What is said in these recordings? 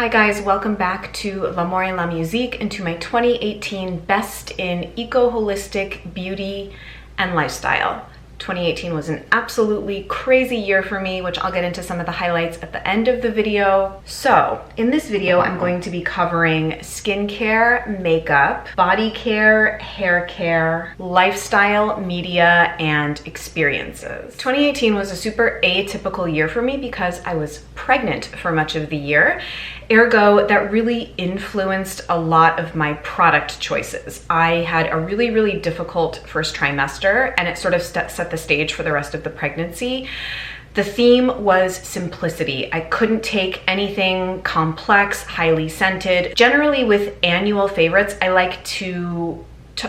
Hi guys, welcome back to L'Amour et la Musique and to my 2018 Best in Eco Holistic Beauty and Lifestyle. 2018 was an absolutely crazy year for me, which I'll get into some of the highlights at the end of the video. So in this video, I'm going to be covering skincare, makeup, body care, hair care, lifestyle, media, and experiences. 2018 was a super atypical year for me because I was pregnant for much of the year. Ergo, that really influenced a lot of my product choices. I had a really difficult first trimester, and it sort of set the stage for the rest of the pregnancy. The theme was simplicity. I couldn't take anything complex, highly scented. Generally with annual favorites, I like to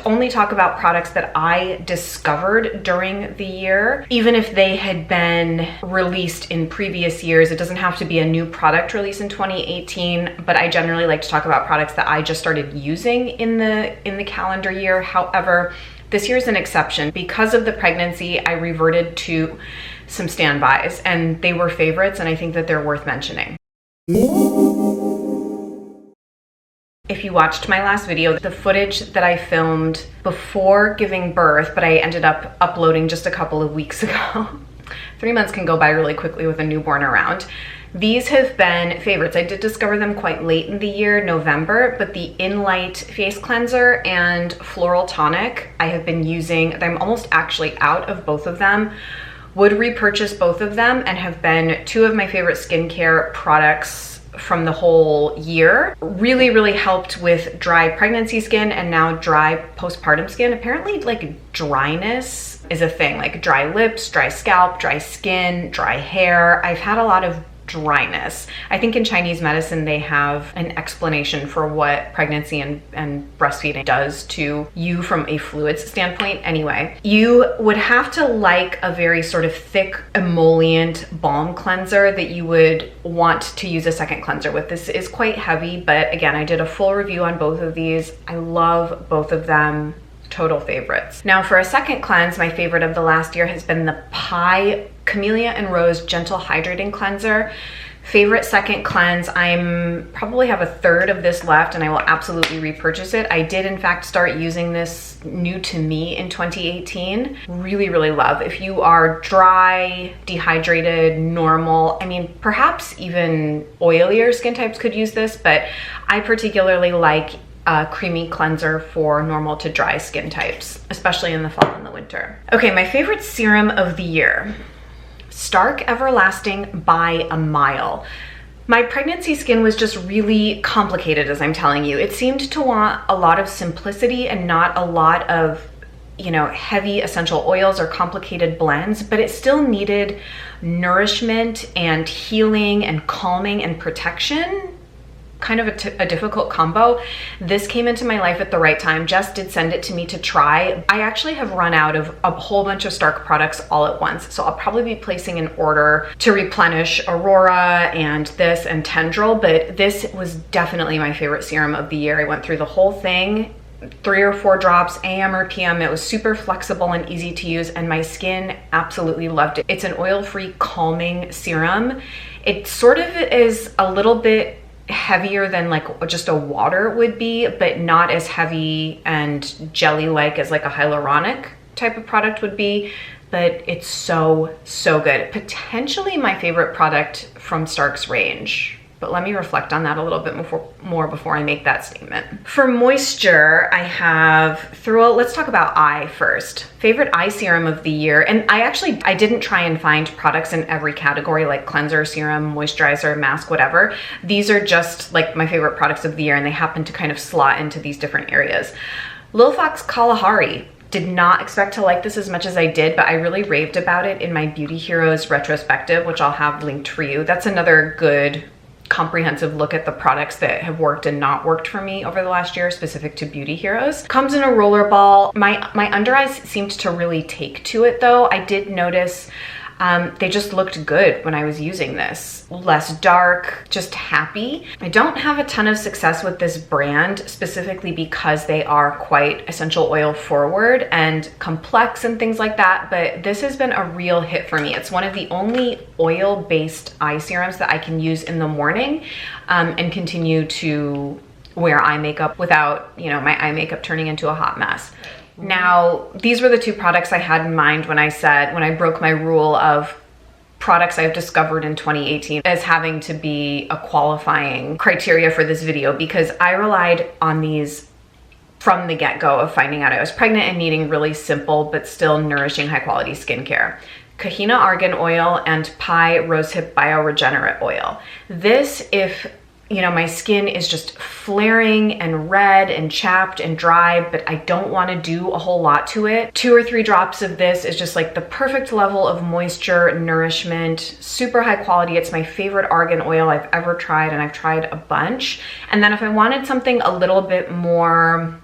only talk about products that I discovered during the year. Even if they had been released in previous years, it doesn't have to be a new product release in 2018, but I generally like to talk about products that I just started using in the calendar year. However, this year is an exception. Because of the pregnancy, I reverted to some standbys, and they were favorites, and I think that they're worth mentioning. If you watched my last video, the footage that I filmed before giving birth, but I ended up uploading just a couple of weeks ago. 3 months can go by really quickly with a newborn around. These have been favorites. I did discover them quite late in the year, November, but the Nightlight face cleanser and floral tonic I have been using. I'm almost actually out of both of them. Would repurchase both of them and have been two of my favorite skincare products from the whole year. Really helped with dry pregnancy skin and now dry postpartum skin. Apparently like dryness is a thing, like dry lips, dry scalp, dry skin, dry hair. I've had a lot of dryness. I think in Chinese medicine they have an explanation for what pregnancy and breastfeeding does to you from a fluids standpoint. Anyway, you would have to like a very sort of thick emollient balm cleanser that you would want to use a second cleanser with. This is quite heavy, but again, I did a full review on both of these. I love both of them. Total favorites. Now for a second cleanse, my favorite of the last year has been the Pai Camellia and Rose Gentle Hydrating Cleanser. Favorite second cleanse. I'm probably have a third of this left and I will absolutely repurchase it. I did in fact start using this new to me in 2018. Really love. If you are dry, dehydrated, normal, I mean perhaps even oilier skin types could use this, but I particularly like a creamy cleanser for normal to dry skin types, especially in the fall and the winter. Okay, my favorite serum of the year. Stark Everlasting by a mile. My pregnancy skin was just really complicated, as I'm telling you. It seemed to want a lot of simplicity and not a lot of, you know, heavy essential oils or complicated blends, but it still needed nourishment and healing and calming and protection. Kind of a difficult combo. This came into my life at the right time. Jess did send it to me to try. I actually have run out of a whole bunch of Stark products all at once, so I'll probably be placing an order to replenish Aurora and this and Tendril, but this was definitely my favorite serum of the year. I went through the whole thing, 3 or 4 drops, AM or PM. It was super flexible and easy to use, and my skin absolutely loved it. It's an oil-free calming serum. It sort of is a little bit heavier than like just a water would be, but not as heavy and jelly-like as like a hyaluronic type of product would be, but it's so good. Potentially my favorite product from Stark's range, but let me reflect on that a little bit more before I make that statement. For moisture, I have let's talk about eye first. Favorite eye serum of the year, and I didn't try and find products in every category like cleanser, serum, moisturizer, mask, whatever. These are just like my favorite products of the year, and they happen to kind of slot into these different areas. Lil Fox Kalahari. Did not expect to like this as much as I did, but I really raved about it in my Beauty Heroes retrospective, which I'll have linked for you. That's another good comprehensive look at the products that have worked and not worked for me over the last year specific to Beauty Heroes. Comes in a roller ball. My under eyes seemed to really take to it though. I did notice They just looked good when I was using this. Less dark, just happy. I don't have a ton of success with this brand specifically because they are quite essential oil forward and complex and things like that, but this has been a real hit for me. It's one of the only oil-based eye serums that I can use in the morning and continue to wear eye makeup without, you know, my eye makeup turning into a hot mess. Now, these were the two products I had in mind when I broke my rule of products I've discovered in 2018 as having to be a qualifying criteria for this video, because I relied on these from the get-go of finding out I was pregnant and needing really simple but still nourishing high quality skincare. Kahina Argan Oil and Pi Rosehip Bioregenerate Oil. This, if you know, my skin is just flaring and red and chapped and dry, but I don't want to do a whole lot to it. 2 or 3 drops of this is just like the perfect level of moisture, nourishment, super high quality. It's my favorite argan oil I've ever tried, and I've tried a bunch. And then if I wanted something a little bit more,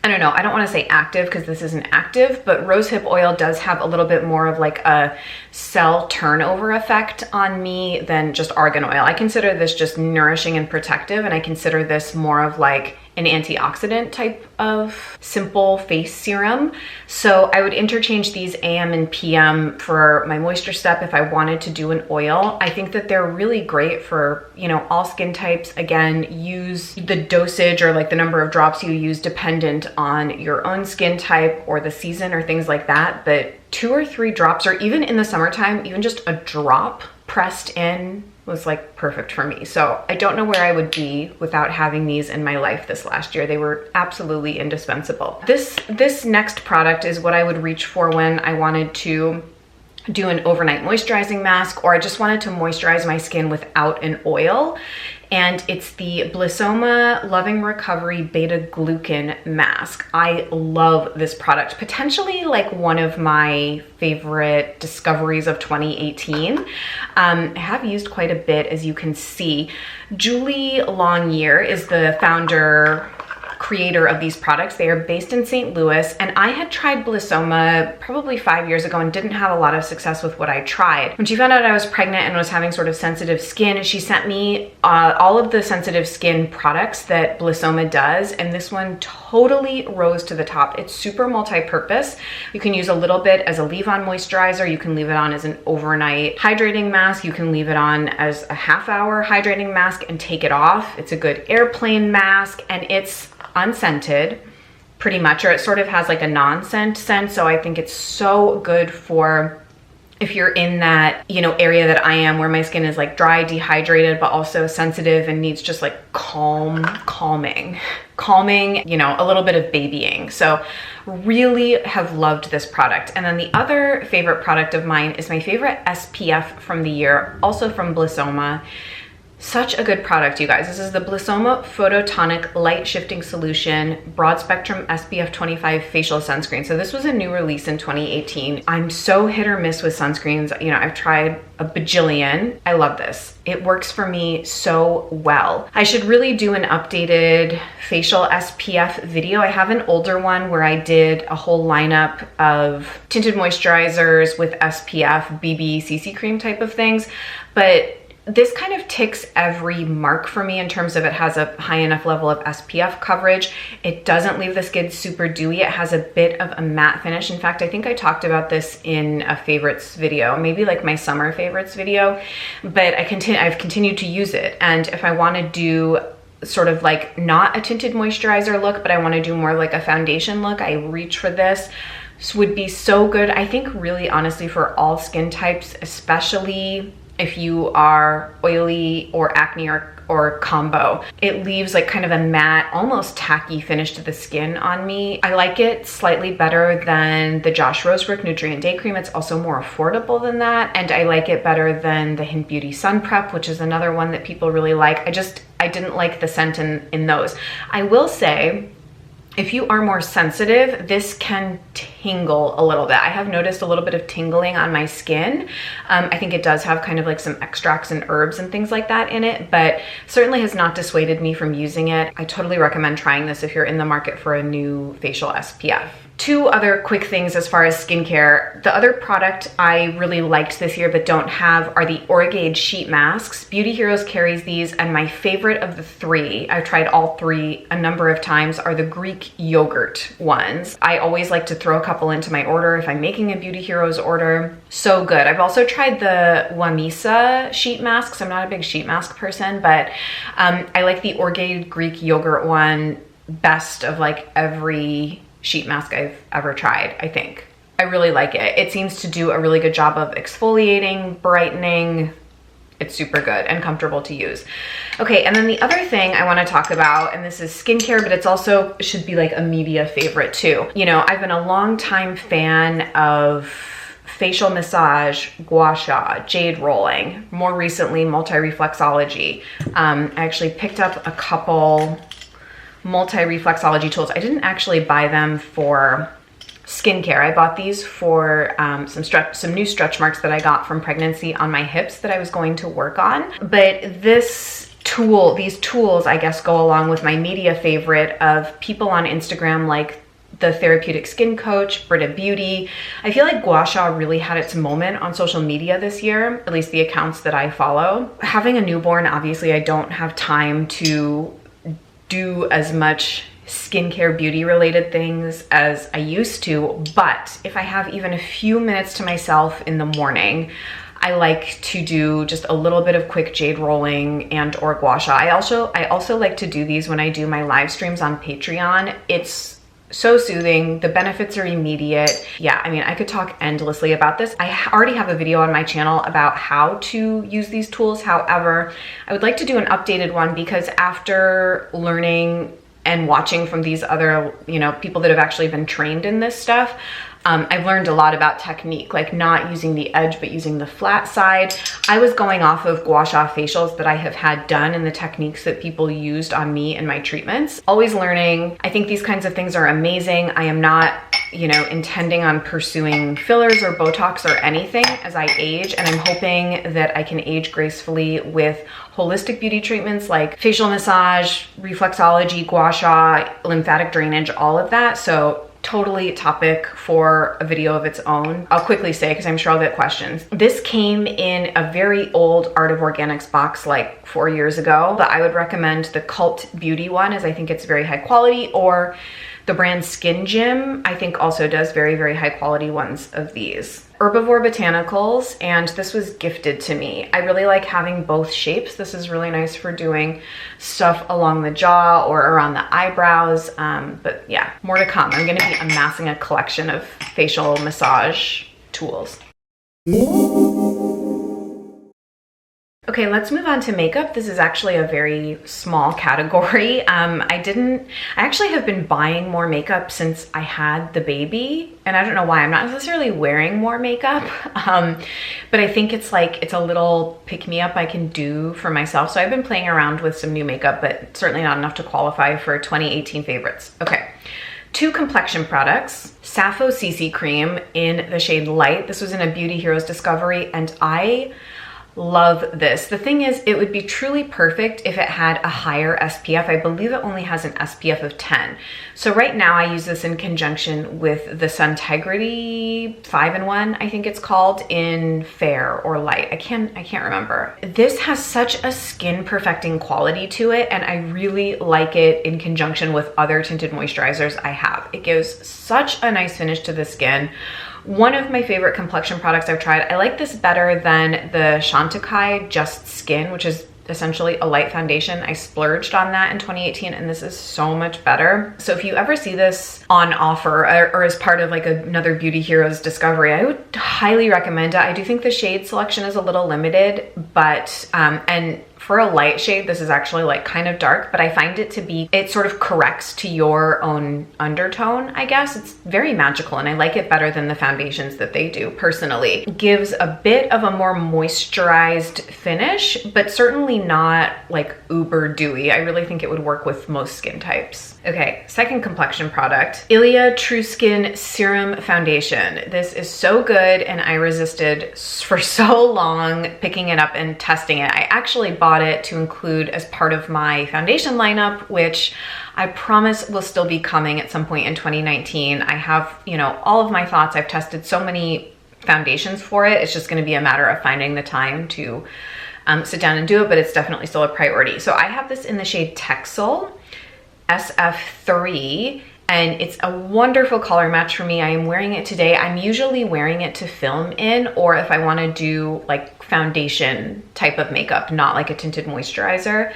I don't know, I don't want to say active because this isn't active, but rosehip oil does have a little bit more of like a cell turnover effect on me than just argan oil. I consider this just nourishing and protective, and I consider this more of like an antioxidant type of simple face serum. So I would interchange these AM and PM for my moisture step if I wanted to do an oil. I think that they're really great for, you know, all skin types. Again, use the dosage or like the number of drops you use dependent on your own skin type or the season or things like that. But 2 or 3 drops, or even in the summertime, even just a drop pressed in was like perfect for me. So I don't know where I would be without having these in my life this last year. They were absolutely indispensable. This next product is what I would reach for when I wanted to do an overnight moisturizing mask, or I just wanted to moisturize my skin without an oil. And it's the Blissoma Loving Recovery Beta Glucan Mask. I love this product. Potentially like one of my favorite discoveries of 2018. I have used quite a bit, as you can see. Julie Longyear is the founder, creator of these products. They are based in St. Louis, and I had tried Blissoma probably 5 years ago and didn't have a lot of success with what I tried. When she found out I was pregnant and was having sort of sensitive skin, she sent me all of the sensitive skin products that Blissoma does, and this one totally rose to the top. It's super multi-purpose. You can use a little bit as a leave-on moisturizer. You can leave it on as an overnight hydrating mask. You can leave it on as a half-hour hydrating mask and take it off. It's a good airplane mask, and it's unscented pretty much, or it sort of has like a non-scent scent. So I think it's so good for if you're in that, you know, area that I am, where my skin is like dry, dehydrated, but also sensitive and needs just like calming, you know, a little bit of babying. So really have loved this product. And then the other favorite product of mine is my favorite SPF from the year, also from Blissoma. Such a good product, you guys. This is the Blissoma Phototonic Light Shifting Solution Broad Spectrum SPF 25 Facial Sunscreen. So this was a new release in 2018. I'm so hit or miss with sunscreens. You know, I've tried a bajillion. I love this. It works for me so well. I should really do an updated facial SPF video. I have an older one where I did a whole lineup of tinted moisturizers with SPF, BB, CC cream type of things. But this kind of ticks every mark for me in terms of it has a high enough level of SPF coverage. It doesn't leave the skin super dewy. It has a bit of a matte finish. In fact, I think I talked about this in a favorites video, maybe like my summer favorites video, but I've continued to use it. And if I want to do sort of like not a tinted moisturizer look, but I want to do more like a foundation look, I reach for this. This would be so good. I think really honestly for all skin types, especially if you are oily or acne or combo. It leaves like kind of a matte, almost tacky finish to the skin on me. I like it slightly better than the Josh Rosebrick Nutrient Day Cream. It's also more affordable than that. And I like it better than the Hint Beauty Sun Prep, which is another one that people really like. I didn't like the scent in those. I will say, if you are more sensitive, this can tingle a little bit. I have noticed a little bit of tingling on my skin. I think it does have kind of like some extracts and herbs and things like that in it, but certainly has not dissuaded me from using it. I totally recommend trying this if you're in the market for a new facial SPF. Two other quick things as far as skincare. The other product I really liked this year but don't have are the Origade sheet masks. Beauty Heroes carries these, and my favorite of the three, I've tried all three a number of times, are the Greek yogurt ones. I always like to throw a couple into my order if I'm making a Beauty Heroes order. So good. I've also tried the Wamisa sheet masks. I'm not a big sheet mask person, but I like the Origade Greek yogurt one best of like every sheet mask I've ever tried, I think. I really like it. It seems to do a really good job of exfoliating, brightening. It's super good and comfortable to use. Okay, and then the other thing I want to talk about, and this is skincare, but it's also should be like a media favorite too. You know, I've been a long time fan of facial massage, gua sha, jade rolling, more recently multi-reflexology. I actually picked up a couple multi-reflexology tools. I didn't actually buy them for skincare. I bought these for some new stretch marks that I got from pregnancy on my hips that I was going to work on. But these tools, I guess, go along with my media favorite of people on Instagram like the Therapeutic Skin Coach, Brita Beauty. I feel like gua sha really had its moment on social media this year, at least the accounts that I follow. Having a newborn, obviously I don't have time to do as much skincare beauty related things as I used to, but if I have even a few minutes to myself in the morning, I like to do just a little bit of quick jade rolling and or gua sha. I also like to do these when I do my live streams on Patreon. It's so soothing. The benefits are immediate. Yeah, I mean, I could talk endlessly about this. I already have a video on my channel about how to use these tools. However, I would like to do an updated one because after learning and watching from these other, you know, people that have actually been trained in this stuff, I've learned a lot about technique, like not using the edge, but using the flat side. I was going off of gua sha facials that I have had done and the techniques that people used on me in my treatments. Always learning. I think these kinds of things are amazing. I am not, you know, intending on pursuing fillers or Botox or anything as I age. And I'm hoping that I can age gracefully with holistic beauty treatments like facial massage, reflexology, gua sha, lymphatic drainage, all of that. So totally topic for a video of its own. I'll quickly say, because I'm sure I'll get questions. This came in a very old Art of Organics box like 4 years ago, but I would recommend the Cult Beauty one as I think it's very high quality, or the brand Skin Gym, I think also does very, very high quality ones of these. Herbivore Botanicals, and this was gifted to me. I really like having both shapes. This is really nice for doing stuff along the jaw or around the eyebrows. But yeah, more to come. I'm gonna be amassing a collection of facial massage tools. Okay, let's move on to makeup. This is actually a very small category. I actually have been buying more makeup since I had the baby, and I don't know why. I'm not necessarily wearing more makeup, but I think it's a little pick-me-up I can do for myself. So I've been playing around with some new makeup, but certainly not enough to qualify for 2018 favorites. Okay. 2 complexion products, Sappho CC Cream in the shade Light. This was in a Beauty Heroes Discovery, and I love this. The thing is, it would be truly perfect if it had a higher SPF. I believe it only has an SPF of 10. So right now I use this in conjunction with the Suntegrity 5-in-1, I think it's called, in Fair or Light. I can't remember. This has such a skin perfecting quality to it, and I really like it in conjunction with other tinted moisturizers I have. It gives such a nice finish to the skin. One of my favorite complexion products I've tried. I like this better than the Chantecaille Just Skin, which is essentially a light foundation. I splurged on that in 2018, and this is so much better. So if you ever see this on offer or as part of like another Beauty Heroes Discovery, I would highly recommend it. I do think the shade selection is a little limited, but and for a light shade, this is actually like kind of dark, but I find it to be, it sort of corrects to your own undertone, I guess. It's very magical, and I like it better than the foundations that they do personally. It gives a bit of a more moisturized finish, but certainly not like uber dewy. I really think it would work with most skin types. Okay, second complexion product, Ilia True Skin Serum Foundation. This is so good, and I resisted for so long picking it up and testing it. I actually bought bought it to include as part of my foundation lineup, which I promise will still be coming at some point in 2019. I have, you know, all of my thoughts. I've tested so many foundations for it. It's just going to be a matter of finding the time to sit down and do it, but it's definitely still a priority. So I have this in the shade Texel SF3, and it's a wonderful color match for me. I am wearing it today. I'm usually wearing it to film in, or if I want to do like foundation type of makeup, not like a tinted moisturizer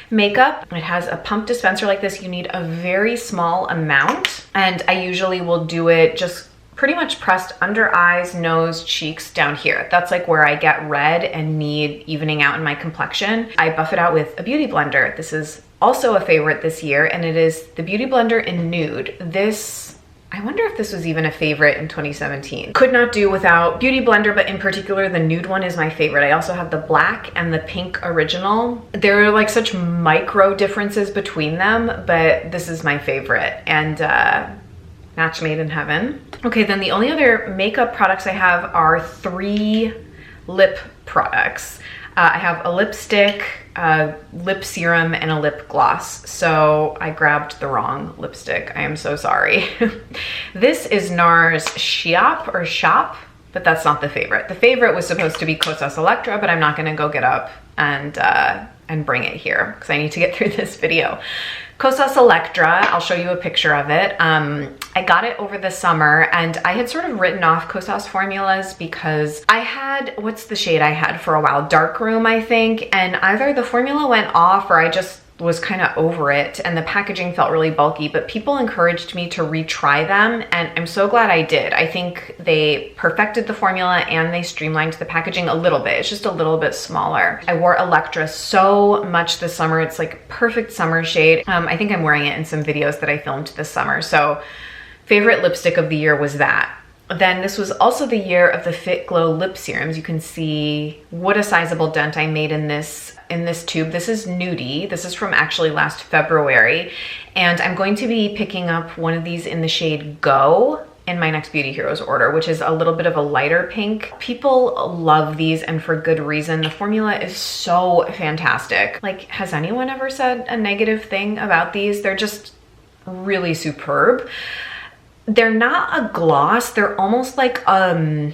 makeup. It has a pump dispenser like this. You need a very small amount, and I usually will do it just pretty much pressed under eyes, nose, cheeks, down here. That's like where I get red and need evening out in my complexion. I buff it out with a beauty blender. This is also a favorite this year, and it is the Beauty Blender in Nude. This, I wonder if this was even a favorite in 2017. Could not do without Beauty Blender, but in particular, the nude one is my favorite. I also have the black and the pink original. There are like such micro differences between them, but this is my favorite, and match made in heaven. Okay, then the only other makeup products I have are 3 lip products. I have a lipstick, a lip serum, and a lip gloss. So I grabbed the wrong lipstick. I am so sorry. This is NARS Shop, but that's not the favorite. The favorite was supposed to be Kosas Electra, but I'm not gonna go get up and bring it here because I need to get through this video. Kosas Electra, I'll show you a picture of it. I got it over the summer, and I had sort of written off Kosas formulas because I had, what's the shade I had for a while? Dark Room, I think, and either the formula went off or I just was kind of over it, and the packaging felt really bulky, but people encouraged me to retry them, and I'm so glad I did. I think they perfected the formula and they streamlined the packaging a little bit. It's just a little bit smaller. I wore Electra so much this summer. It's like a perfect summer shade. I think I'm wearing it in some videos that I filmed this summer. So favorite lipstick of the year was that. Then this was also the year of the Fitglow lip serums. You can see what a sizable dent I made in this tube. This is Nudie. This is from actually last February. And I'm going to be picking up one of these in the shade Go in my next Beauty Heroes order, which is a little bit of a lighter pink. People love these, and for good reason. The formula is so fantastic. Like, has anyone ever said a negative thing about these? They're just really superb. They're not a gloss. They're almost like a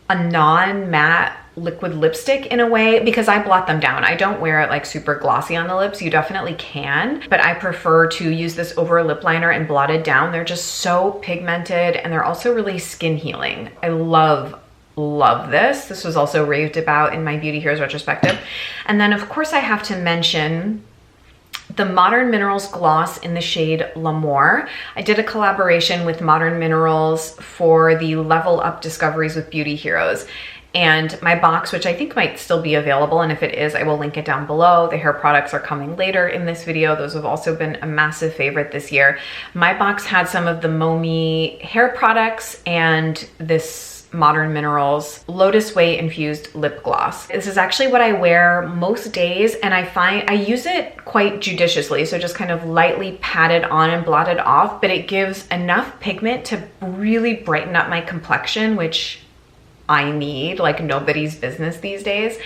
non-matte liquid lipstick in a way, because I blot them down. I don't wear it like super glossy on the lips. You definitely can, but I prefer to use this over a lip liner and blot it down. They're just so pigmented, and they're also really skin healing. I love this. This was also raved about in my Beauty Heroes retrospective. And then of course I have to mention the Modern Minerals gloss in the shade L'Amour. I did a collaboration with Modern Minerals for the Level Up Discoveries with Beauty Heroes. And my box, which I think might still be available, and if it is, I will link it down below. The hair products are coming later in this video. Those have also been a massive favorite this year. My box had some of the Momi hair products and this Modern Minerals Lotus Way infused lip gloss. This is actually what I wear most days, and I find I use it quite judiciously, so just kind of lightly pat it on and blot it off, but it gives enough pigment to really brighten up my complexion, which I need like nobody's business these days.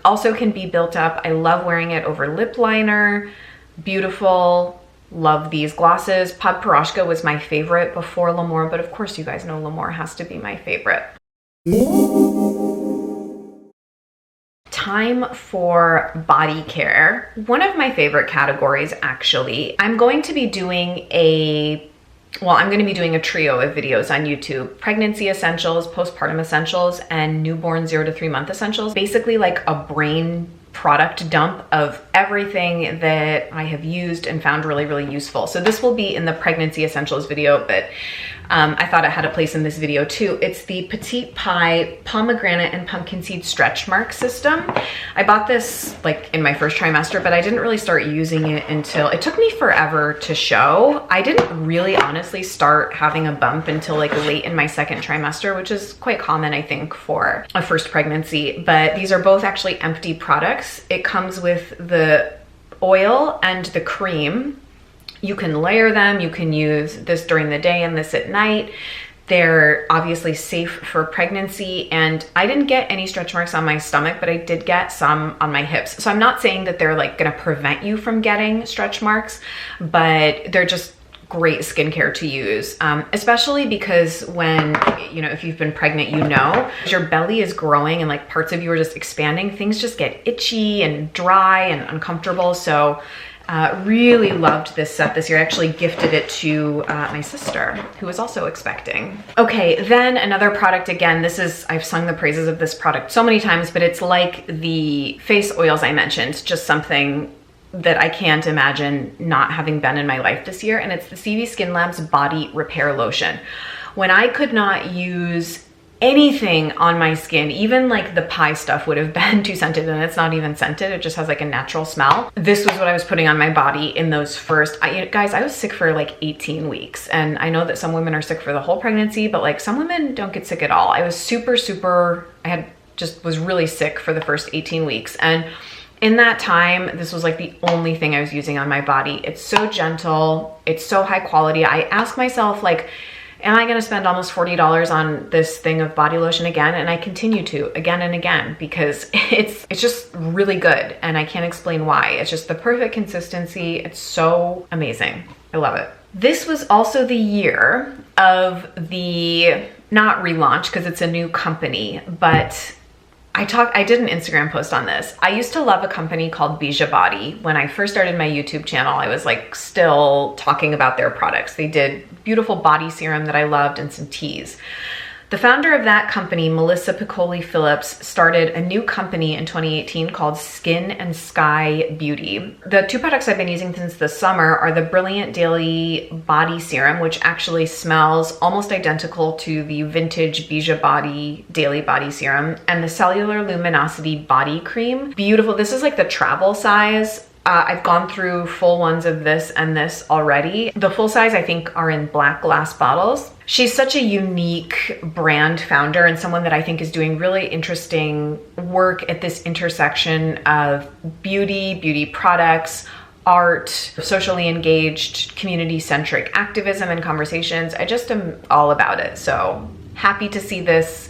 Also can be built up. I love wearing it over lip liner. Beautiful. Love these glosses. Podporoshka was my favorite before L'Amour, but of course you guys know L'Amour has to be my favorite. Time for body care. One of my favorite categories, actually. I'm going to be doing a trio of videos on YouTube: pregnancy essentials, postpartum essentials, and newborn 0 to 3 month essentials. Basically like a brain product dump of everything that I have used and found really, really useful. So this will be in the pregnancy essentials video, but I thought it had a place in this video too. It's the Petite Pie pomegranate and pumpkin seed stretch mark system. I bought this like in my first trimester, but I didn't really start using it until, it took me forever to show. I didn't really honestly start having a bump until like late in my second trimester, which is quite common, I think, for a first pregnancy. But these are both actually empty products. It comes with the oil and the cream. You can layer them. You can use this during the day and this at night. They're obviously safe for pregnancy, and I didn't get any stretch marks on my stomach, but I did get some on my hips. So I'm not saying that they're like gonna prevent you from getting stretch marks, but they're just great skincare to use, especially because when, you know, if you've been pregnant, you know, your belly is growing and like parts of you are just expanding, things just get itchy and dry and uncomfortable. So really loved this set this year. I actually gifted it to my sister, who was also expecting. Okay, then another product, again, this is, I've sung the praises of this product so many times, but it's like the face oils I mentioned, just something that I can't imagine not having been in my life this year, and it's the CV Skin Labs Body Repair Lotion. When I could not use anything on my skin, even like the pie stuff would have been too scented, and it's not even scented, it just has like a natural smell. This was what I was putting on my body in those first, guys, I was sick for like 18 weeks, and I know that some women are sick for the whole pregnancy, but like some women don't get sick at all. I was super, was really sick for the first 18 weeks, and in that time, this was like the only thing I was using on my body. It's so gentle, it's so high quality. I ask myself, like, am I gonna spend almost $40 on this thing of body lotion again? And I continue to again and again, because it's just really good, and I can't explain why. It's just the perfect consistency. It's so amazing. I love it. This was also the year of the, not relaunch because it's a new company, but I did an Instagram post on this. I used to love a company called Bija Body. When I first started my YouTube channel, I was like still talking about their products. They did beautiful body serum that I loved and some teas. The founder of that company, Melissa Piccoli Phillips, started a new company in 2018 called Skin and Sky Beauty. The two products I've been using since the summer are the Brilliant Daily Body Serum, which actually smells almost identical to the vintage Bija Body Daily Body Serum, and the Cellular Luminosity Body Cream. Beautiful. This is like the travel size. I've gone through full ones of this and this already. The full size, I think, are in black glass bottles. She's such a unique brand founder and someone that I think is doing really interesting work at this intersection of beauty products, art, socially engaged, community-centric activism and conversations. I just am all about it. So happy to see this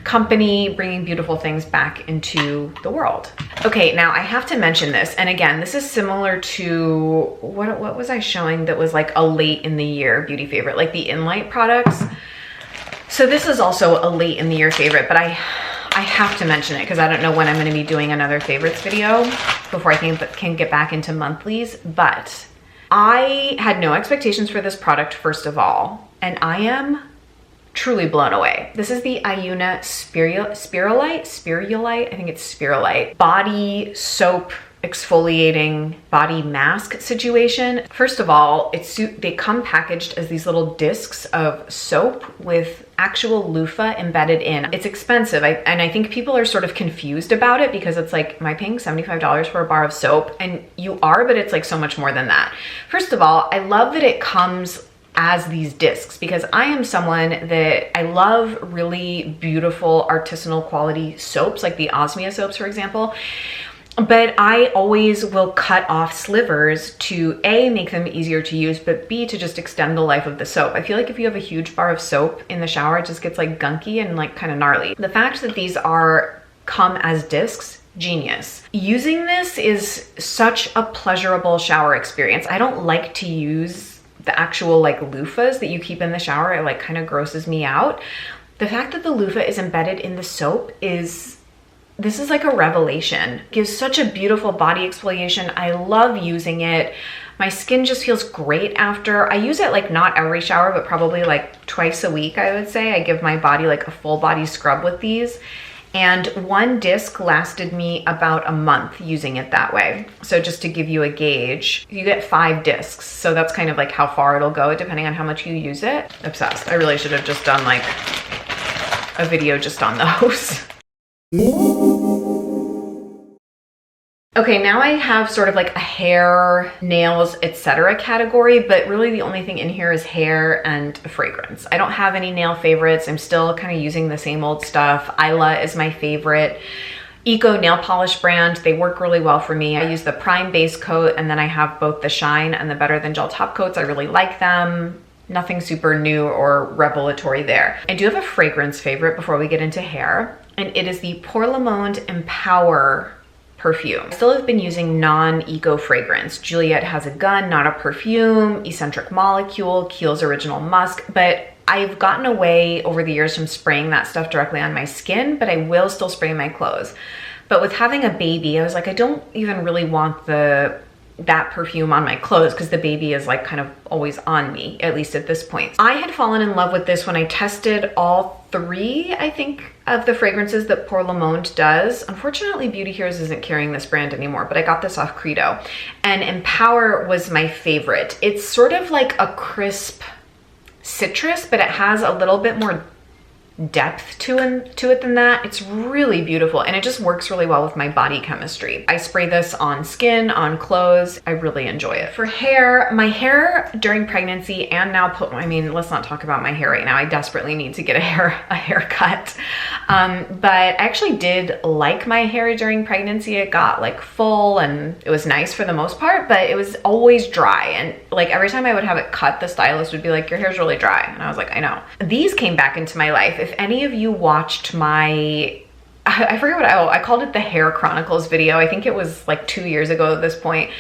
company bringing beautiful things back into the world. Okay, now I have to mention this, and again, this is similar to, what was I showing that was like a late in the year beauty favorite, like the Nightlight products. So this is also a late in the year favorite, but I have to mention it because I don't know when I'm going to be doing another favorites video before I can get back into monthlies, but I had no expectations for this product, first of all, and I am truly blown away. This is the Iuna Spirulite, I think it's Spirulite, body soap exfoliating body mask situation. First of all, they come packaged as these little discs of soap with actual loofah embedded in. It's expensive, and I think people are sort of confused about it because it's like, am I paying $75 for a bar of soap? And you are, but it's like so much more than that. First of all, I love that it comes as these discs, because I am someone that I love really beautiful artisanal quality soaps, like the Osmia soaps, for example. But I always will cut off slivers to A, make them easier to use, but B, to just extend the life of the soap. I feel like if you have a huge bar of soap in the shower, it just gets like gunky and like kind of gnarly. The fact that these come as discs, genius. Using this is such a pleasurable shower experience. I don't like to use the actual like loofahs that you keep in the shower. It like kind of grosses me out. The fact that the loofah is embedded in the soap this is like a revelation. It gives such a beautiful body exfoliation. I love using it. My skin just feels great after. I use it like not every shower, but probably like twice a week, I would say. I give my body like a full body scrub with these. And one disc lasted me about a month using it that way. So just to give you a gauge, you get 5 discs. So that's kind of like how far it'll go depending on how much you use it. Obsessed. I really should have just done like a video just on those. Okay, now I have sort of like a hair, nails, etc. category, but really the only thing in here is hair and a fragrance. I don't have any nail favorites. I'm still kind of using the same old stuff. Isla is my favorite eco nail polish brand. They work really well for me. I use the Prime base coat, and then I have both the Shine and the Better Than Gel top coats. I really like them. Nothing super new or revelatory there. I do have a fragrance favorite before we get into hair, and it is the Pour Le Monde Empower perfume. I still have been using non-eco fragrance. Juliette Has a Gun, not a perfume, Eccentric Molecule, Kiehl's Original Musk, but I've gotten away over the years from spraying that stuff directly on my skin, but I will still spray my clothes. But with having a baby, I was like, I don't even really want that perfume on my clothes because the baby is like kind of always on me, at least at this point. I had fallen in love with this when I tested all three, I think, of the fragrances that Pour Le Monde does. Unfortunately, Beauty Heroes isn't carrying this brand anymore, but I got this off Credo. And Empower was my favorite. It's sort of like a crisp citrus, but it has a little bit more depth to it than that. It's really beautiful, and it just works really well with my body chemistry. I spray this on skin, on clothes. I really enjoy it. For hair, my hair during pregnancy and now, I mean, let's not talk about my hair right now. I desperately need to get a haircut. But I actually did like my hair during pregnancy. It got like full and it was nice for the most part, but it was always dry. And like every time I would have it cut, the stylist would be like, your hair's really dry. And I was like, I know. These came back into my life. If any of you watched my, I forget what I called it, the Hair Chronicles video. I think it was like 2 years ago at this point.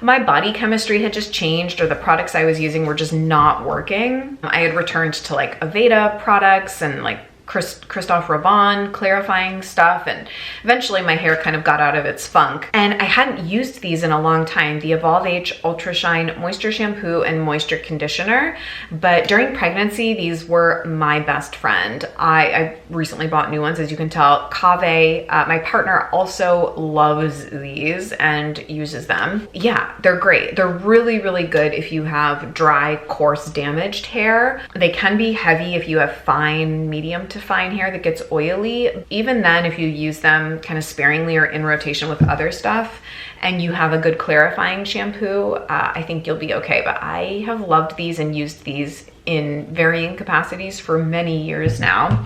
My body chemistry had just changed, or the products I was using were just not working. I had returned to like Aveda products and like Christophe Robin clarifying stuff, and eventually my hair kind of got out of its funk. And I hadn't used these in a long time, the Evolve Age Ultra Shine Moisture Shampoo and Moisture Conditioner. But during pregnancy, these were my best friend. I recently bought new ones, as you can tell. Cave, my partner, also loves these and uses them. Yeah, they're great. They're really, really good if you have dry, coarse, damaged hair. They can be heavy if you have fine, medium to fine hair that gets oily. Even then, if you use them kind of sparingly or in rotation with other stuff and you have a good clarifying shampoo, I think you'll be okay. But I have loved these and used these in varying capacities for many years now.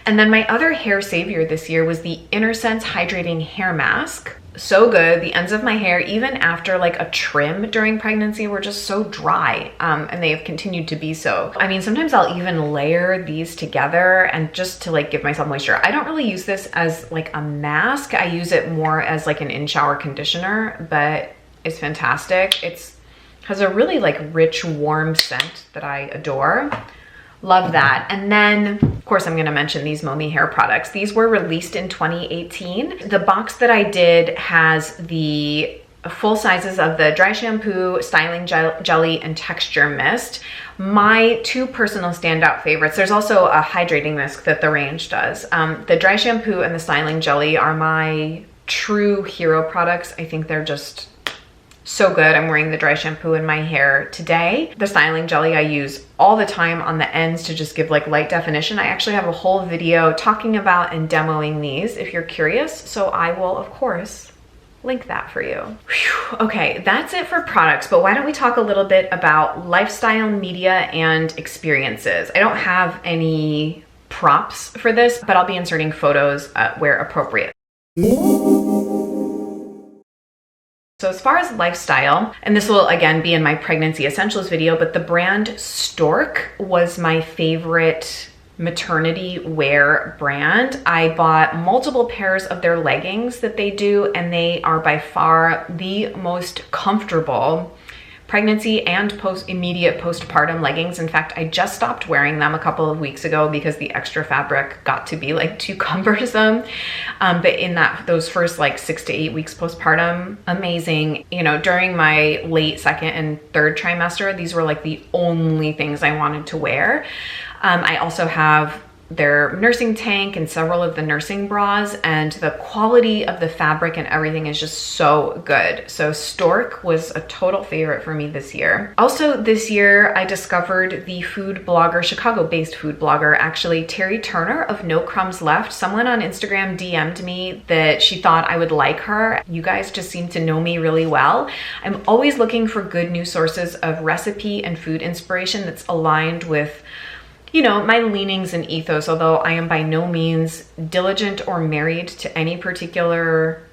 And then my other hair savior this year was the Inner Sense Hydrating Hair Mask. So good. The ends of my hair, even after like a trim during pregnancy, were just so dry, and they have continued to be so. I mean, sometimes I'll even layer these together and just to like give myself moisture. I don't really use this as like a mask. I use it more as like an in-shower conditioner, but it's fantastic. Has a really like rich, warm scent that I adore. Love that. And then, of course, I'm going to mention these Momi hair products. These were released in 2018. The box that I did has the full sizes of the dry shampoo, styling jelly, and texture mist. My two personal standout favorites, there's also a hydrating mist that the range does. The dry shampoo and the styling jelly are my true hero products. I think they're just so good. I'm wearing the dry shampoo in my hair today. The styling jelly I use all the time on the ends to just give like light definition. I actually have a whole video talking about and demoing these if you're curious. So I will, of course, link that for you. Whew. Okay, that's it for products, but why don't we talk a little bit about lifestyle, media, and experiences. I don't have any props for this, but I'll be inserting photos where appropriate. So as far as lifestyle, and this will again be in my pregnancy essentials video, but the brand Stork was my favorite maternity wear brand. I bought multiple pairs of their leggings that they do, and they are by far the most comfortable pregnancy and immediate postpartum leggings. In fact, I just stopped wearing them a couple of weeks ago because the extra fabric got to be like too cumbersome. But in those first like 6 to 8 weeks postpartum, amazing. You know, during my late second and third trimester, these were like the only things I wanted to wear. I also have their nursing tank and several of the nursing bras, and the quality of the fabric and everything is just so good. So Stork was a total favorite for me this year. Also this year, I discovered the food blogger, Chicago-based food blogger, actually, Terry Turner of No Crumbs Left. Someone on Instagram DM'd me that she thought I would like her. You guys just seem to know me really well. I'm always looking for good new sources of recipe and food inspiration that's aligned with, you know, my leanings and ethos, although I am by no means diligent or married to any particular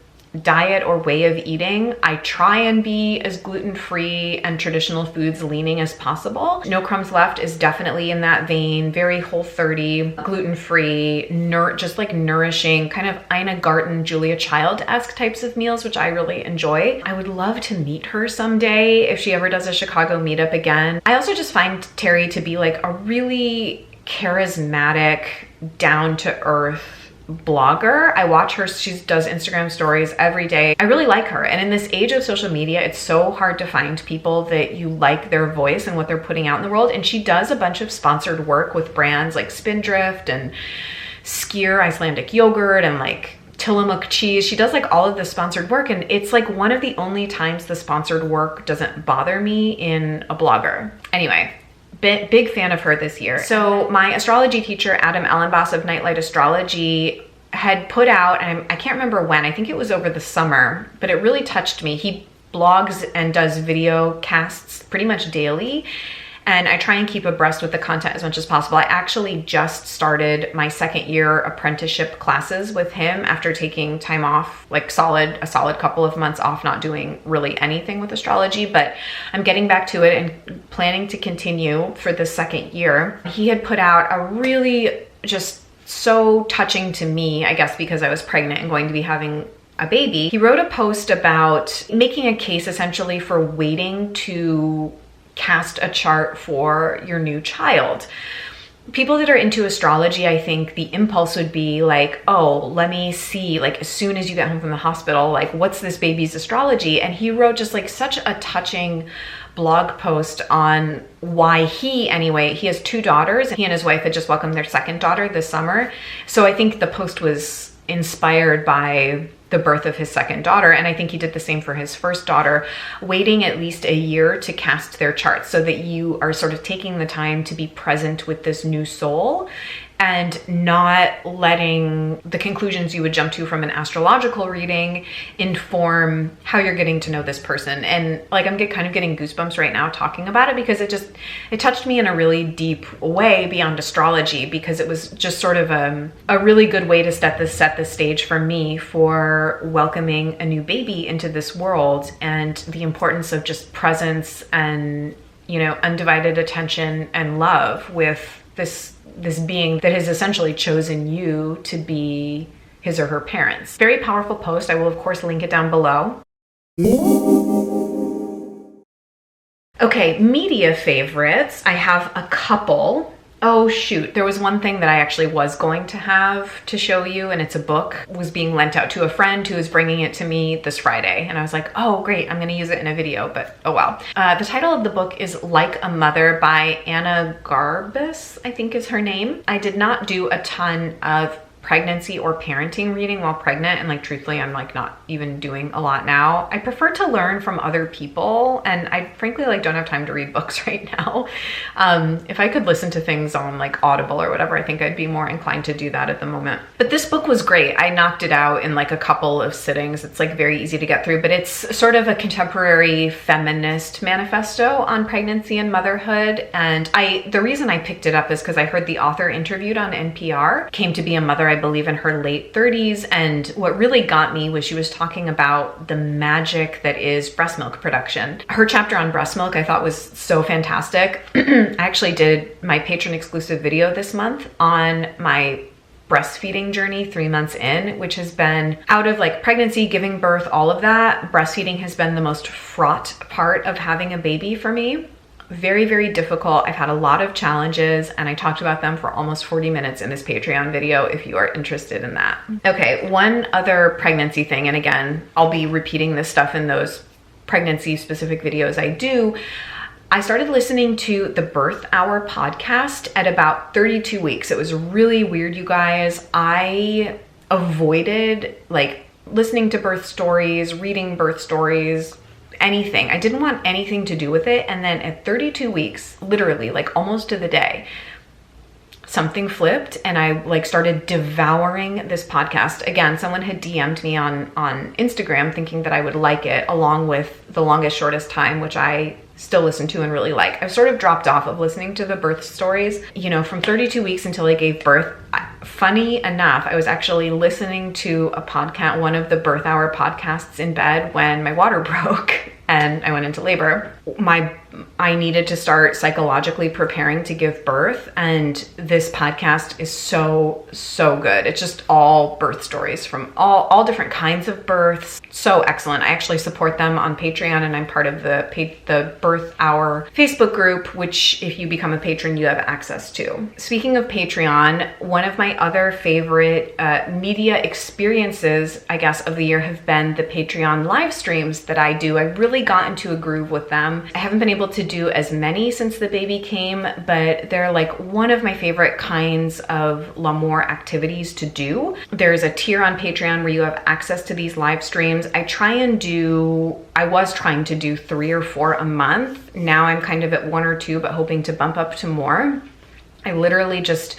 diet or way of eating, I try and be as gluten-free and traditional foods leaning as possible. No Crumbs Left is definitely in that vein, very Whole30, gluten-free, just like nourishing, kind of Ina Garten, Julia Child-esque types of meals, which I really enjoy. I would love to meet her someday if she ever does a Chicago meetup again. I also just find Terry to be like a really charismatic, down-to-earth blogger. I watch her, she does Instagram stories every day. I really like her. And in this age of social media, it's so hard to find people that you like their voice and what they're putting out in the world. And she does a bunch of sponsored work with brands like Spindrift and Skyr Icelandic yogurt and like Tillamook cheese. She does like all of the sponsored work, and it's like one of the only times the sponsored work doesn't bother me in a blogger. Anyway, big fan of her this year. So my astrology teacher, Adam Ellenboss of Nightlight Astrology, had put out, and I can't remember when, I think it was over the summer, but it really touched me. He blogs and does video casts pretty much daily, and I try and keep abreast with the content as much as possible. I actually just started my second year apprenticeship classes with him after taking time off, like a solid couple of months off, not doing really anything with astrology, but I'm getting back to it and planning to continue for the second year. He had put out a really just so touching to me, I guess because I was pregnant and going to be having a baby. He wrote a post about making a case essentially for waiting to cast a chart for your new child. People that are into astrology, I think the impulse would be like, oh, let me see, like as soon as you get home from the hospital, like what's this baby's astrology? And he wrote just like such a touching blog post on why he has 2 daughters. He and his wife had just welcomed their second daughter this summer. So I think the post was inspired by the birth of his second daughter, and I think he did the same for his first daughter, waiting at least a year to cast their charts so that you are sort of taking the time to be present with this new soul and not letting the conclusions you would jump to from an astrological reading inform how you're getting to know this person. And like I'm kind of getting goosebumps right now talking about it because it touched me in a really deep way beyond astrology, because it was just sort of a really good way to set the stage for me for welcoming a new baby into this world, and the importance of just presence and, you know, undivided attention and love with this being that has essentially chosen you to be his or her parents. Very powerful post. I will of course link it down below. Okay, media favorites. I have a couple. Oh shoot, there was one thing that I actually was going to have to show you, and it's a book. It was being lent out to a friend who was bringing it to me this Friday, and I was like, oh great, I'm gonna use it in a video, but oh well. The title of the book is Like a Mother by Anna Garbus, I think is her name. I did not do a ton of pregnancy or parenting reading while pregnant, and like truthfully I'm like not even doing a lot now. I prefer to learn from other people, and I frankly like don't have time to read books right now. If I could listen to things on like Audible or whatever, I think I'd be more inclined to do that at the moment. But this book was great. I knocked it out in like a couple of sittings. It's like very easy to get through, but it's sort of a contemporary feminist manifesto on pregnancy and motherhood. And the reason I picked it up is because I heard the author interviewed on NPR, came to be a mother, I believe, in her late 30s. And what really got me was she was talking about the magic that is breast milk production. Her chapter on breast milk I thought was so fantastic. I actually did my patron exclusive video this month on my breastfeeding journey 3 months in, which has been, out of like pregnancy, giving birth, all of that, breastfeeding has been the most fraught part of having a baby for me. Very, very difficult. I've had a lot of challenges, and I talked about them for almost 40 minutes in this Patreon video if you are interested in that. Okay, one other pregnancy thing, and again, I'll be repeating this stuff in those pregnancy specific videos I do. I started listening to the Birth Hour podcast at about 32 weeks. It was really weird, you guys. I avoided like listening to birth stories, reading birth stories, anything. I didn't want anything to do with it. And then at 32 weeks, literally like almost to the day, something flipped and I like started devouring this podcast. Again, someone had DM'd me on Instagram thinking that I would like it, along with The Longest Shortest Time, which I still listen to and really like. I've sort of dropped off of listening to the birth stories. You know, from 32 weeks until I gave birth, funny enough, I was actually listening to a podcast, one of the birth hour podcasts in bed when my water broke and I went into labor. I needed to start psychologically preparing to give birth, and this podcast is so good. It's just all birth stories from all different kinds of births. So excellent. I actually support them on Patreon, and I'm part of the Birth Hour Facebook group, which if you become a patron, you have access to. Speaking of Patreon, one of my other favorite media experiences, I guess, of the year have been the Patreon live streams that I do. I really got into a groove with them. I haven't been able to do as many since the baby came, but they're like one of my favorite kinds of L'Amour activities to do. There's a tier on Patreon where you have access to these live streams. I was trying to do 3 or 4 a month. Now I'm kind of at 1 or 2, but hoping to bump up to more. I literally just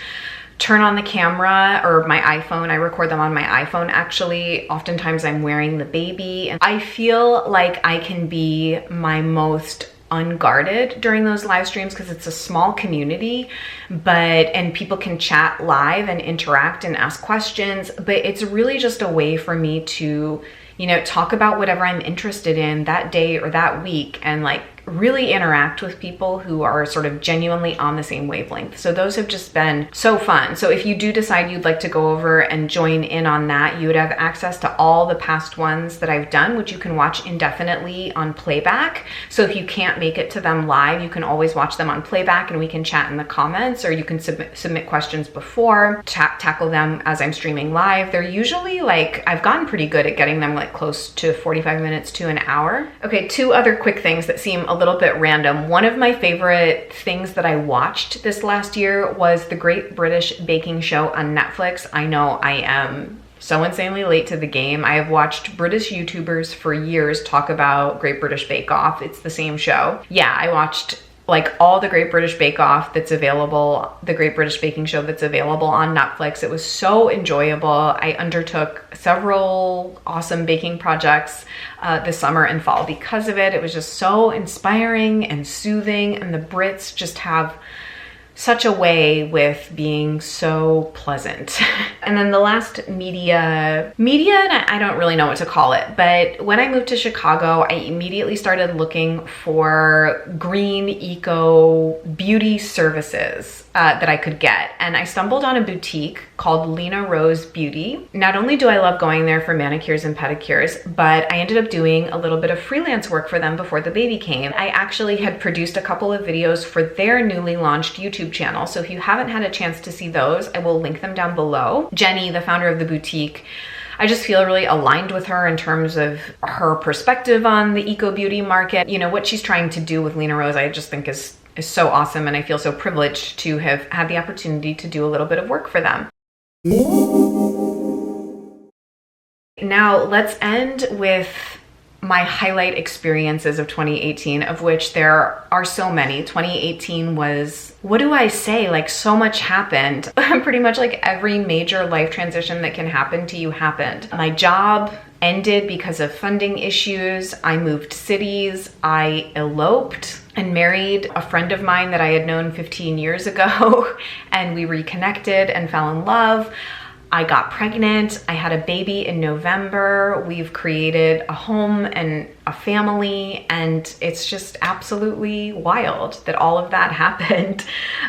turn on the camera or my iPhone. I record them on my iPhone actually. Oftentimes I'm wearing the baby, and I feel like I can be my most unguarded during those live streams because it's a small community, and people can chat live and interact and ask questions, but it's really just a way for me to, you know, talk about whatever I'm interested in that day or that week, and like really interact with people who are sort of genuinely on the same wavelength. So those have just been so fun. So if you do decide you'd like to go over and join in on that, you would have access to all the past ones that I've done, which you can watch indefinitely on playback. So if you can't make it to them live, you can always watch them on playback and we can chat in the comments, or you can submit questions before, tackle them as I'm streaming live. They're usually like, I've gotten pretty good at getting them like close to 45 minutes to an hour. Okay, 2 other quick things that seem a little bit random. One of my favorite things that I watched this last year was the Great British Baking Show on Netflix. I know I am so insanely late to the game. I have watched British YouTubers for years talk about Great British Bake Off. It's the same show. Yeah, I watched like all the Great British Bake Off that's available, the Great British Baking Show that's available on Netflix. It was so enjoyable. I undertook several awesome baking projects this summer and fall because of it. It was just so inspiring and soothing, and the Brits just have such a way with being so pleasant. And then the last media, and I don't really know what to call it, but when I moved to Chicago, I immediately started looking for green eco beauty services that I could get. And I stumbled on a boutique called Lena Rose Beauty. Not only do I love going there for manicures and pedicures, but I ended up doing a little bit of freelance work for them before the baby came. I actually had produced a couple of videos for their newly launched YouTube channel. So if you haven't had a chance to see those, I will link them down below. Jenny, the founder of the boutique, I just feel really aligned with her in terms of her perspective on the eco beauty market. You know, what she's trying to do with Lena Rose, I just think is so awesome, and I feel so privileged to have had the opportunity to do a little bit of work for them. Now let's end with my highlight experiences of 2018, of which there are so many. 2018 was, what do I say? Like, so much happened. Pretty much like every major life transition that can happen to you happened. My job ended because of funding issues. I moved cities. I eloped and married a friend of mine that I had known 15 years ago, and we reconnected and fell in love. I got pregnant. I had a baby in November. We've created a home and a family, and it's just absolutely wild that all of that happened.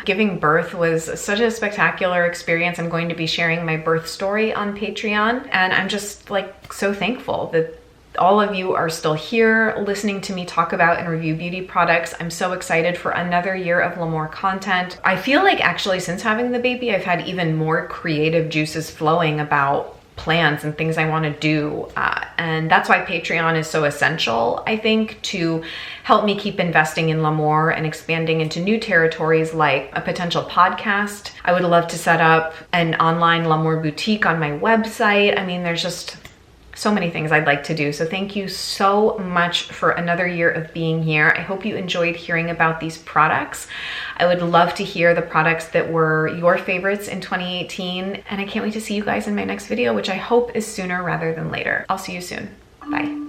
Giving birth was such a spectacular experience. I'm going to be sharing my birth story on Patreon, and I'm just like so thankful that all of you are still here listening to me talk about and review beauty products. I'm so excited for another year of L'Amour content. I feel like actually since having the baby, I've had even more creative juices flowing about plans and things I want to do. And that's why Patreon is so essential, I think, to help me keep investing in L'Amour and expanding into new territories like a potential podcast. I would love to set up an online L'Amour boutique on my website. I mean, there's just so many things I'd like to do. So thank you so much for another year of being here. I hope you enjoyed hearing about these products. I would love to hear the products that were your favorites in 2018. And I can't wait to see you guys in my next video, which I hope is sooner rather than later. I'll see you soon. Bye.